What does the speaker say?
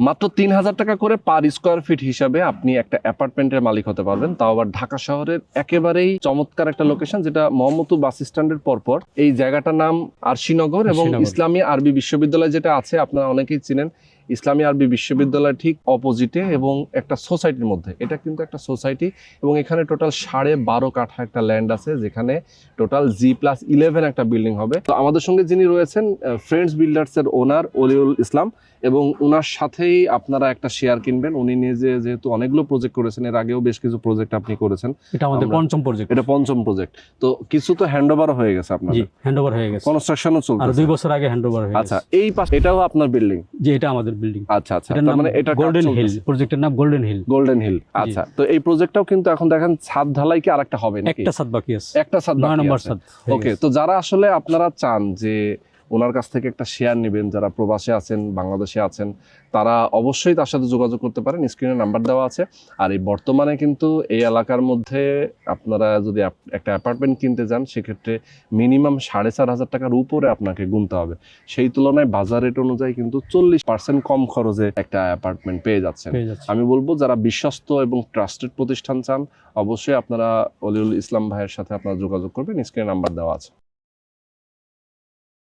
মাত্র ৩,০০০ টাকা করে পার স্কোয়ার ফিট হিসাবে আপনি একটা অ্যাপার্টমেন্টের মালিক হতে পারবেন, তাও আবার ঢাকা শহরের একেবারেই চমৎকার একটা লোকেশন, যেটা মোহাম্মদপুর বাস স্ট্যান্ডের পরপর। এই জায়গাটার নাম আরশিনগর এবং ইসলামী আরবি বিশ্ববিদ্যালয় যেটা আছে, আপনারা অনেকেই চিনেন। ইসলামী আরবি বিশ্ববিদ্যালয় ঠিক অপোজিটে এবং একটা সোসাইটির মধ্যে। এটা কিন্তু একটা সোসাইটি এবং এখানে টোটাল 12.5 কাঠা একটা ল্যান্ড আছে, যেখানে টোটাল G+11 একটা বিল্ডিং হবে। তো আমাদের সঙ্গে যিনি রয়েছেন ফ্রেন্ডস বিল্ডার্স এর ওনার অলিউল ইসলাম, এবং ওনার সাথেই আপনারা একটা শেয়ার কিনবেন। উনি নিজে যেহেতু অনেকগুলো প্রজেক্ট করেছেন, এর আগেও বেশ কিছু প্রজেক্ট আপনি করেছেন। এটা আমাদের পঞ্চম প্রজেক্ট। এটা পঞ্চম প্রজেক্ট। তো কিছু তো হ্যান্ডওভার হয়ে গেছে আপনাদের? জি, হ্যান্ডওভার হয়ে গেছে, কনস্ট্রাকশনও চলছে। আর 2 বছর আগে হ্যান্ডওভার হয়ে গেছে। আচ্ছা, এই পাশে এটাও আপনার বিল্ডিং? জি, এটা আমাদের বিল্ডিং। আচ্ছা আচ্ছা, তার মানে এটা গোল্ডেন হিল, প্রজেক্টের নাম গোল্ডেন হিল। গোল্ডেন হিল, আচ্ছা। তো এই প্রজেক্টটাও কিন্তু এখন দেখেন ছাদ ঢালাই কি আরেকটা হবে নাকি? একটা ছাদ বাকি আছে, একটা ছাদ 9 নম্বর ছাদ। ওকে, তো যারা আসলে আপনারা চান যে ওনার কাছ থেকে একটা শেয়ার নেবেন, যারা প্রবাসে আছেন, বাংলাদেশে আছেন, তারা অবশ্যই তার সাথে যোগাযোগ করতে পারেন। স্ক্রিনে নাম্বার দেওয়া আছে। আর এই বর্তমানে কিন্তু এই এলাকার মধ্যে আপনারা যদি একটা অ্যাপার্টমেন্ট কিনতে যান, সেক্ষেত্রে মিনিমাম 4,500 টাকার উপরে আপনাকে গুনতে হবে। সেই তুলনায় বাজার রেট অনুযায়ী কিন্তু 40% কম খরচে একটা অ্যাপার্টমেন্ট পেয়ে যাচ্ছেন। আমি বলবো যারা বিশ্বস্ত এবং ট্রাস্টেড প্রতিষ্ঠান চান, অবশ্যই আপনারা অলিউল ইসলাম ভাইয়ের সাথে আপনারা যোগাযোগ করবেন। স্ক্রিনে নাম্বার দেওয়া আছে।